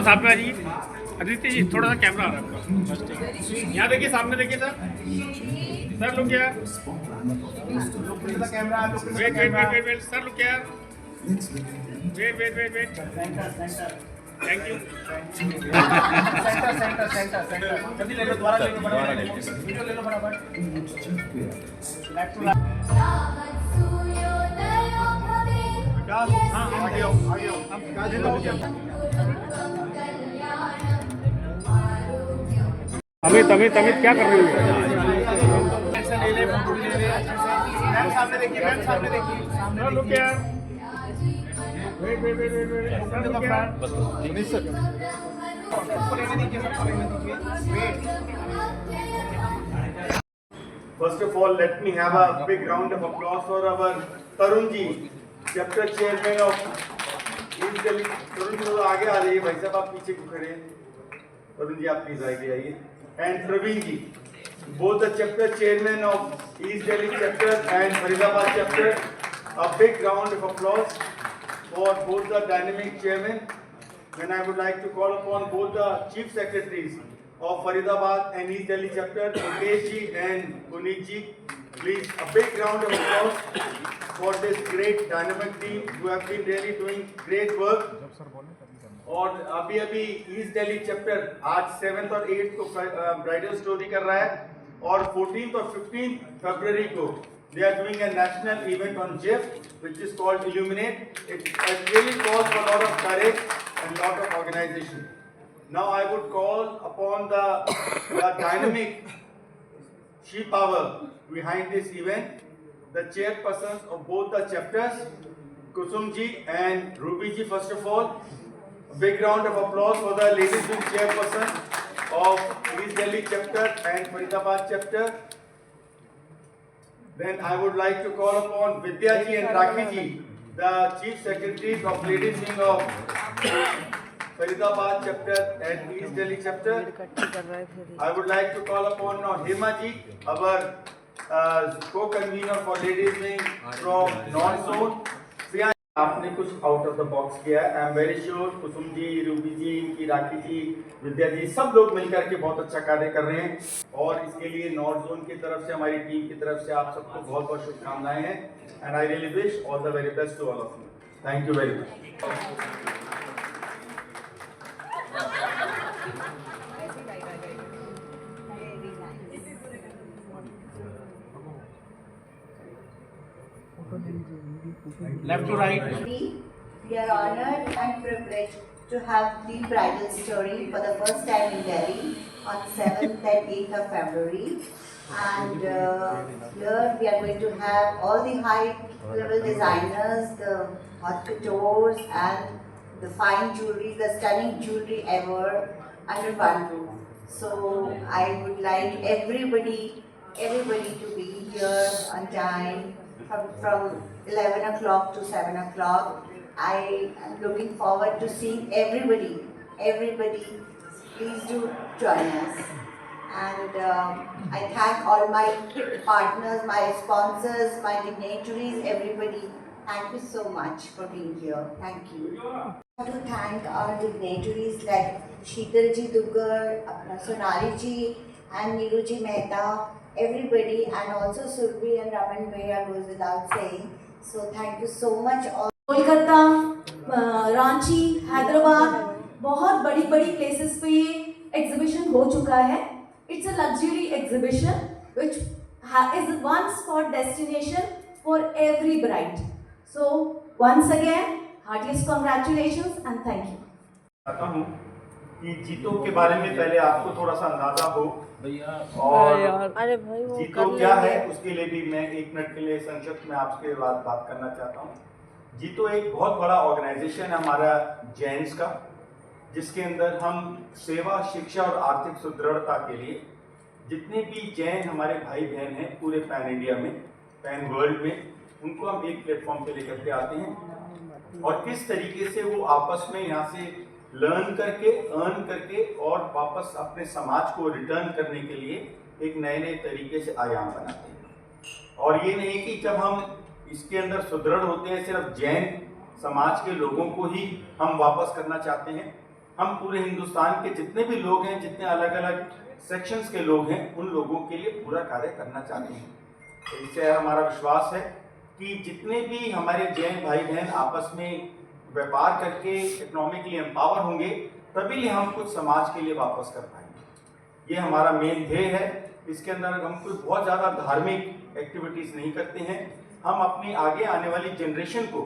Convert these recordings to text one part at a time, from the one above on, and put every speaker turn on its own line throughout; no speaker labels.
थोड़ा सामने आ जाइए अदिति जी, थोड़ा सा कैमरा आ रहा है आपका। यहाँ देखिए, सामने देखिए सर। सर लुक क्या, wait wait wait wait wait, sir look क्या, wait wait wait wait, thank you. Centre जल्दी ले लो, दोबारा ले लो, बराबर वीडियो ले लो बराबर। हाँ आगे आओ, आगे आओ, आप आगे आओ। अमित अमित अमित क्या कर रही हो? ऐसा ले ले, फोटो ले ले अच्छे से। मैम सामने देखिए, मैम सामने देखिए, सामने लुक यार। Wait wait wait wait wait, sir look यार। नहीं सर, सबको लेने दीजिए, सबको लेने दीजिए। Wait.
First of all, let me have a big round of applause for our Tarun ji, chapter chairman of East Delhi. Tarun ji थोड़ा आगे आ जाइए भाई साहब, आप पीछे क्यों खड़े हैं? Tarun ji आप प्लीज आगे आइए. And Praveen ji, both the chapter chairman of East Delhi chapter and Faridabad chapter. A big round of applause for both the dynamic chairmen. Then I would like to call upon both the chief secretaries of Faridabad and East Delhi chapter, Mukesh ji and Puneet ji. Please, a big round of applause for this great dynamic team who have been really doing great work. और अभी अभी east Delhi chapter आज 7th और 8th को bridal story कर रहा है और 14th और 15th फरवरी को they are doing a national event on GIF which is called Illuminate. It really calls for a lot of courage and lot of organization. Now I would call upon the dynamic she power behind this event, the chairpersons of both the chapters, Kusum ji and Ruby ji. First of all, a big round of applause for the ladies wing chairperson of East Delhi chapter and Faridabad chapter. Then I would like to call upon Vidya ji and Rakhi ji, the chief secretaries of ladies wing of Faridabad chapter and East Delhi chapter. I would like to call upon now Hema ji, our co-convener for ladies wing from North Zone. आपने कुछ out of the box किया है. I am very sure Kusum ji, Ruby ji, इनकी राखी जी, विद्या जी, सब लोग मिलकर के बहुत अच्छा कार्य कर रहे हैं और इसके लिए नॉर्थ जोन की तरफ से, हमारी टीम की तरफ से आप सबको बहुत बहुत शुभकामनाएं हैं. And I really wish all the very best to all of you. Thank you very much.
Left to right.
We are honored and privileged to have the bridal story for the first time in Delhi on 7th and 8th of February. And here we are going to have all the high-level designers, the haute coutures and the fine jewelry, the stunning jewelry ever under one roof. So I would like everybody to be here on time from 11 o'clock to 7 o'clock. I am looking forward to seeing everybody. Please do join us. And I thank all my partners, my sponsors, my dignitaries, everybody. Thank you so much for being here. Thank you. I want to thank our dignitaries like Sheetal ji Duggar, Sonali ji and Neeru ji Mehta, everybody, and also Surbhi and Raman Bhaiya goes without saying. So thank you so much.
Kolkata, Ranchi, Hyderabad, बहुत बड़ी places पे ये exhibition हो चुका है. It's a luxury exhibition which is one spot destination for every bride. So once again, heartiest congratulations and thank you.
चाहता हूँ कि जीतो के बारे में पहले आपको थोड़ा सा अंदाजा हो और जीतो क्या है उसके लिए भी मैं 1 मिनट के लिए संक्षिप्त में आपके बात करना चाहता हूँ. जीतो एक बहुत बड़ा ऑर्गेनाइजेशन है हमारा जैन्स का, जिसके अंदर हम सेवा, शिक्षा और आर्थिक सुदृढ़ता के लिए जितने भी जैन हमारे भाई बहन हैं पूरे पैन इंडिया में, पैन वर्ल्ड में, उनको हम एक प्लेटफॉर्म पे लेकर के आते हैं और किस तरीके से वो आपस में यहाँ से लर्न करके, अर्न करके और वापस अपने समाज को रिटर्न करने के लिए एक नए नए तरीके से आयाम बनाते हैं. और ये नहीं कि जब हम इसके अंदर सुदृढ़ होते हैं सिर्फ जैन समाज के लोगों को ही हम वापस करना चाहते हैं. हम पूरे हिंदुस्तान के जितने भी लोग हैं, जितने अलग अलग सेक्शंस के लोग हैं, उन लोगों के लिए पूरा कार्य करना चाहते हैं। तो इससे हमारा विश्वास है कि जितने भी हमारे जैन भाई बहन आपस में व्यापार करके इकोनॉमिकली एम्पावर होंगे, तभी हम कुछ समाज के लिए वापस कर पाएंगे। ये हमारा मेन ध्येय है। इसके अंदर हम कोई बहुत ज़्यादा धार्मिक एक्टिविटीज़ नहीं करते हैं। हम अपनी आगे आने वाली जनरेशन को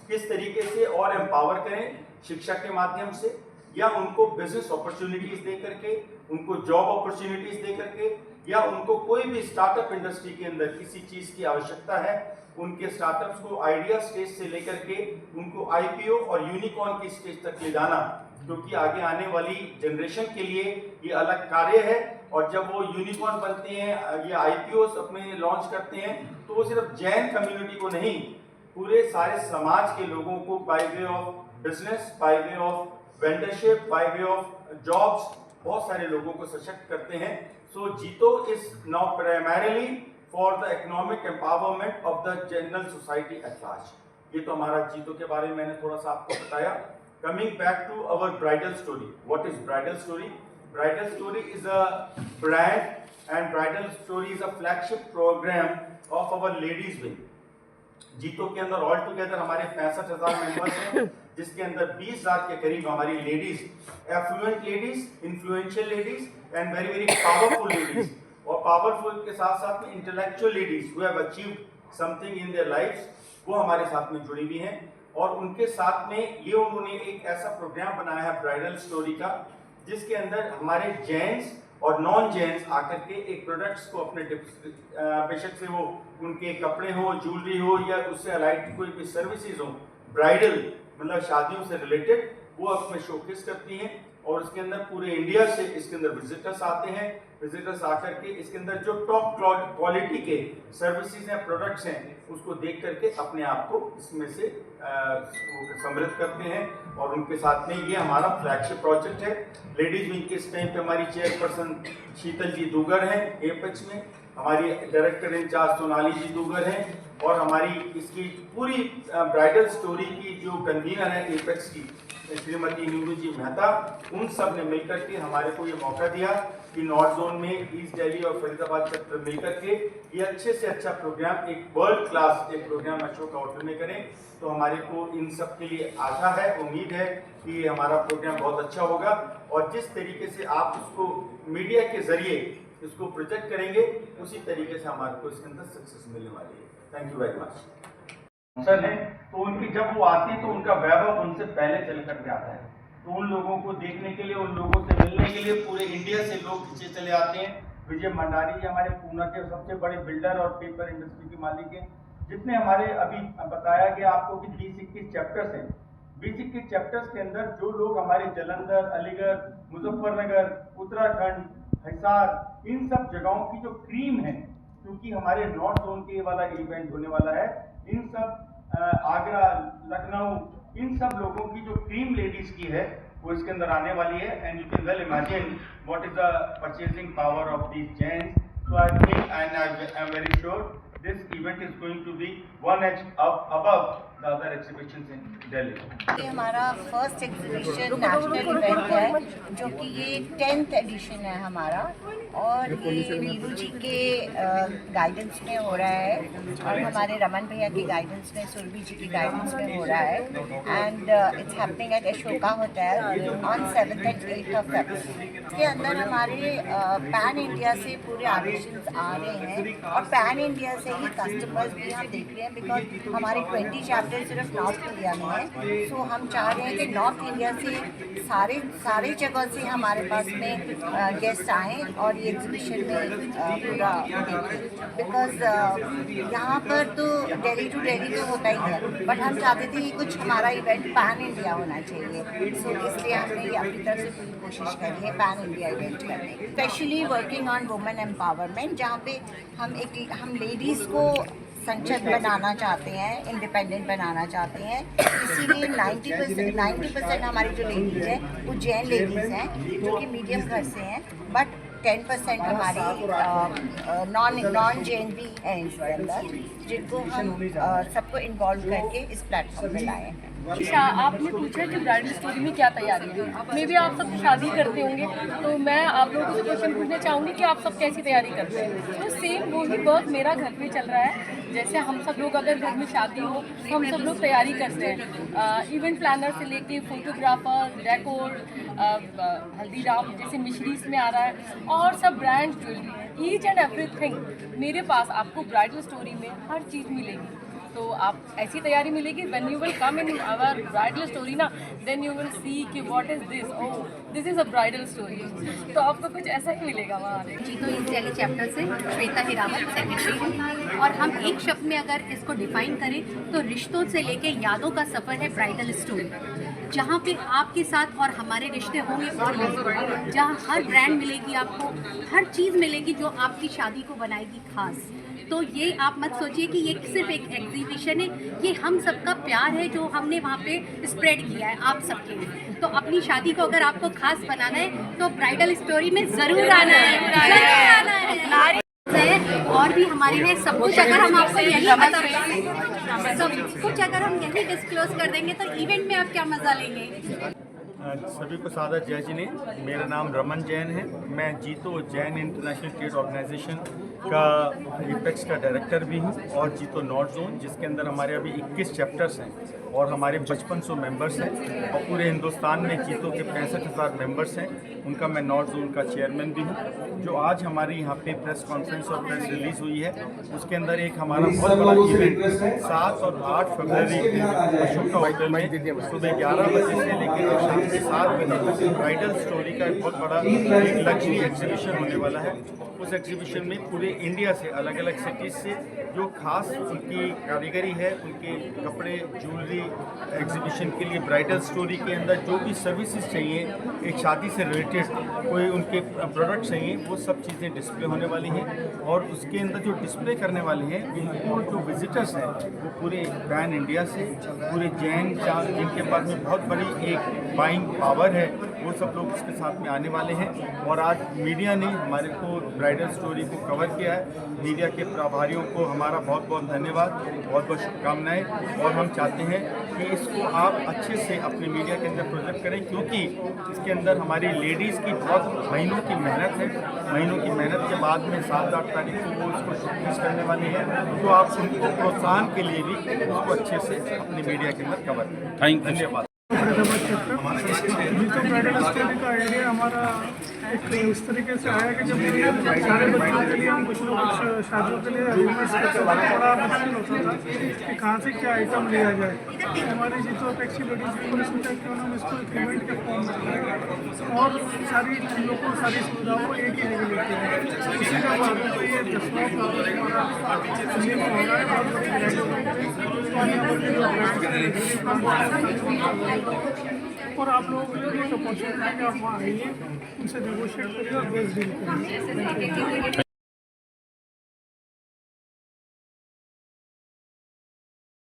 किस तरीके से और एम्पावर करें, शिक्षा के माध्यम से, या उनको बिजनेस अपॉर्चुनिटीज़ दे करके, उनको जॉब अपॉर्चुनिटीज़ दे करके, या उनको कोई भी स्टार्टअप इंडस्ट्री के अंदर किसी चीज़ की आवश्यकता है, उनके स्टार्टअप्स को आइडिया स्टेज से लेकर के उनको आईपीओ और यूनिकॉर्न की स्टेज तक ले जाना, क्योंकि आगे आने वाली जनरेशन के लिए ये अलग कार्य है। और जब वो यूनिकॉर्न बनते हैं, ये आईपीओस अपने लॉन्च करते हैं, तो वो सिर्फ जैन कम्युनिटी को नहीं, पूरे सारे समाज के लोगों को by way of business, by way of वेंडरशिप, by way of jobs, बहुत सारे लोगों को सशक्त करते हैं। सो जीतो is now primarily for the economic empowerment of the general society at large. ये तो हमारा जीतो के बारे में मैंने थोड़ा सा आपको बताया। Coming back to our bridal story. What is bridal story? Bridal story is a brand, and bridal story is a flagship program of our ladies wing. जीतो के अंदर ऑल टुगेदर हमारे 65,000 मेंबर्स हैं, जिसके अंदर 20,000 के करीब हमारी ladies, affluent ladies, influential ladies and very very powerful ladies, और पावरफुल के साथ साथ में intellectual ladies who have achieved something in their lifes, वो हमारे साथ में जुड़ी हुई हैं। और उनके साथ में ये उन्होंने एक ऐसा प्रोग्राम बनाया है ब्राइडल स्टोरी का, जिसके अंदर हमारे जेंट्स और नॉन जेंट्स आकर के एक प्रोडक्ट्स को अपने बेशक से वो उनके कपड़े हो, ज्वेलरी हो, या उससे अलाइड कोई भी सर्विसेज हो, ब्राइडल मतलब शादियों से रिलेटेड, वो अपने शोकेस करती हैं। और इसके अंदर पूरे इंडिया से इसके अंदर विजिटर्स आते हैं। विजिटर्स आकर के इसके अंदर जो टॉप क्वालिटी के सर्विसेज हैं, प्रोडक्ट्स हैं, उसको देख करके अपने आप को इसमें से समृद्ध करते हैं। और उनके साथ में ये हमारा फ्लैगशिप प्रोजेक्ट है। लेडीज विंग के इस टाइम पे हमारी चेयरपर्सन शीतल जी दुगर हैं एपेक्स में, हमारी डायरेक्टर इंचार्ज सोनाली जी दुगर हैं, और हमारी इसकी पूरी ब्राइडल स्टोरी की जो कन्वीनर है एपेक्स की श्रीमती नीलू जी मेहता, उन सब ने मिलकर के हमारे को ये मौका दिया कि नॉर्थ जोन में ईस्ट दिल्ली और फरीदाबाद चैप्टर मिलकर के ये अच्छे से अच्छा प्रोग्राम, एक वर्ल्ड क्लास एक प्रोग्राम अशोक होटल में करें। तो हमारे को इन सब के लिए आशा है, उम्मीद है कि हमारा प्रोग्राम बहुत अच्छा होगा। और जिस तरीके से आप उसको मीडिया के जरिए इसको प्रोजेक्ट करेंगे, उसी तरीके से हमारे को इसके अंदर सक्सेस मिलने वाली है। Thank you very much. Sir है तो उनकी जब वो आती है तो उनका वैभव उनसे पहले चल करके आता है, तो उन लोगों को देखने के लिए, उन लोगों से मिलने के लिए पूरे इंडिया से लोग पीछे चले आते हैं। विजय मंडारी जी हमारे पूना के सबसे बड़े बिल्डर और पेपर इंडस्ट्री के मालिक हैं, जितने हमारे अभी बताया गया आपको कि 20-21 चैप्टर्स हैं। 20-21 चैप्टर्स के अंदर जो लोग हमारे जालंधर, अलीगढ़, मुजफ्फरनगर, उत्तराखंड, हिसार, इन सब जगहों की जो क्रीम है, क्योंकि हमारे नॉर्थ जोन के वाला इवेंट होने वाला है, इन सब आगरा, लखनऊ, इन सब लोगों की जो क्रीम लेडीज की है वो इसके अंदर आने वाली है। And you can well imagine what is the purchasing power of these gents. So I think and I am very sure this event is going to be one edge up above the other exhibitions in Delhi.
ये हमारा first exhibition national event है, जो कि ये 10th addition है हमारा, और ये नीरू जी के गाइडेंस में हो रहा है, और हमारे रमन भैया की गाइडेंस में, सुरभि जी की गाइडेंस में हो रहा है। And it's happening at Ashoka hotel on 7th and 8th of February। इसके अंदर हमारे पैन इंडिया से पूरे आर्टिस्ट्स आ रहे हैं, और पैन इंडिया से ही कस्टमर्स भी हम देख रहे हैं, बिकॉज हमारे 20 चैप्टर सिर्फ नॉर्थ इंडिया में है। सो हम चाह रहे हैं कि नॉर्थ इंडिया से सारे जगह से हमारे पास में गेस्ट आएँ और ये एग्जीबिशन में पूरा देखें, बिकॉज यहाँ पर तो दिल्ली टू दिल्ली तो होता ही है, बट हम चाहते थे कि कुछ हमारा इवेंट पैन इंडिया होना चाहिए। सो इसलिए हमने ये अपनी तरफ से पूरी कोशिश करी है पैन इंडिया इवेंट करने की, specially working on women empowerment, जहाँ पे हम लेडीज़ को संचत बनाना चाहते हैं, इंडिपेंडेंट बनाना चाहते हैं। इसीलिए 90% हमारी जो लेडीज़ हैं वो जैन लेडीज़ हैं, जो कि मीडियम घर से हैं, बट 10% हमारी नॉन जैन भी हैं इसके अंदर, जिनको हम सबको इन्वॉल्व करके इस प्लेटफॉर्म पे लाए हैं।
आपने पूछा कि ब्राइडल स्टोरी में क्या तैयारी है। मे भी आप सब शादी करते होंगे, तो मैं आप लोगों से क्वेश्चन पूछना चाहूँगी कि आप सब कैसी तैयारी करते हैं। तो सेम वही वर्क मेरा घर पे चल रहा है। जैसे हम सब लोग अगर घर में शादी हो तो हम सब लोग तैयारी करते हैं, इवेंट प्लानर से लेके फोटोग्राफर, डेकोर, हल्दीराम जैसे मिशरीज में आ रहा है, और सब brand jewellery, each and everything मेरे पास आपको ब्राइडल स्टोरी में हर चीज़ मिलेगी। तो आप ऐसी तैयारी मिलेगी when you will come in our bridal story ना, देन यू विल सी कि what is this, oh this is a bridal story. तो आपको कुछ ऐसा ही मिलेगा वहाँ।
जी, तो इस डेली चैप्टर से श्वेता हिरावत सेक्रेटरी हूँ, और हम एक शब्द में अगर इसको डिफाइन करें तो रिश्तों से लेके यादों का सफ़र है ब्राइडल स्टोरी, जहाँ पे आपके साथ और हमारे रिश्ते होंगे, और जहाँ हर ब्रांड मिलेगी, आपको हर चीज़ मिलेगी जो आपकी शादी को बनाएगी खास। तो ये आप मत सोचिए कि ये सिर्फ एक एग्जीबिशन है, ये हम सबका प्यार है जो हमने वहाँ पे स्प्रेड किया है आप सबके लिए। तो अपनी शादी को अगर आपको खास बनाना है तो ब्राइडल स्टोरी में ज़रूर आना है, ज़रूर आना है। और भी हमारे हैं सब कुछ, अगर हम आपको यही बता सब कुछ अगर हम यही डिस्क्लोज कर देंगे तो इवेंट में आप क्या मज़ा लेंगे।
सभी को सादर जय जिने। मेरा नाम रमन जैन है। मैं जीतो जैन इंटरनेशनल ट्रेड ऑर्गेनाइजेशन का एपेक्स का डायरेक्टर भी हूँ, और जीतो नॉर्थ जोन, जिसके अंदर हमारे अभी 21 चैप्टर्स हैं और हमारे 5500 मेंबर्स हैं, और पूरे हिंदुस्तान में जीतो के 65,000 मेंबर्स हैं। उनका मैं नॉर्थ जोन का चेयरमैन भी हूँ। जो आज हमारी यहाँ पे प्रेस कॉन्फ्रेंस और प्रेस रिलीज हुई है, उसके अंदर एक हमारा बहुत बड़ा इवेंट 7 और 8 फरवरी अशोका होटल में सुबह 11 बजे से लेकर शाम के 7 बजे तक ब्राइडल स्टोरी का एक बहुत बड़ा लग्जरी एग्जीबिशन होने वाला है। उस एग्जीबिशन में पूरे इंडिया से, अलग अलग सिटीज़ से, जो खास उनकी कारीगरी है, उनके कपड़े, ज्वेलरी, एग्जीबिशन के लिए ब्राइडल स्टोरी के अंदर जो भी सर्विसेज चाहिए, एक शादी से रिलेटेड कोई उनके प्रोडक्ट चाहिए, वो सब चीज़ें डिस्प्ले होने वाली हैं। और उसके अंदर जो डिस्प्ले करने वाले हैं, वो जो विजिटर्स हैं वो पूरे पैन इंडिया से, पूरे जैन जिनके पास में बहुत बड़ी एक बाइंग पावर है, वो सब लोग उसके साथ में आने वाले हैं। और आज मीडिया ने हमारे को ब्राइडल स्टोरी को कवर किया है। मीडिया के प्रभारियों को हमारा बहुत बहुत धन्यवाद, बहुत बहुत शुभकामनाएं। और हम चाहते हैं कि इसको आप अच्छे से अपने मीडिया के अंदर प्रोजेक्ट करें, क्योंकि इसके अंदर हमारी लेडीज़ की बहुत महीनों की मेहनत है। महीनों की मेहनत के बाद में 7-8 तारीख को वो इसको शोकेस करने वाली है। तो आप उनको प्रोत्साहन के लिए भी उसको अच्छे से अपने मीडिया के अंदर कवर करें। धन्यवाद।
जीतो ब्राइडल स्टोरी का आइडिया हमारा एक इस तरीके से आया कि जब सारे बच्चों के लिए हम कुछ लोग शादियों के लिए अरेंजमेंट्स करते थे, बड़ा मुश्किल होता था कि कहाँ से क्या आइटम लिया जाए। हमारी जीतो टैक्सी लेडीज को सोचा कि उन्होंने इसको एक इवेंट के फॉर्म में किया और सारी चीज़ों को, सारी सुविधाओं को एक ही जगह लेके आए। इसी का बाद में ये 10वां फ्लावर हमारा ये हो रहा है, बहुत बड़ी और आप लोगों के लिए एक अपॉर्चुनिटी है कि आप वहाँ आइए, उनसे नेगोशिएट करिए और बेस्ट डील करिए।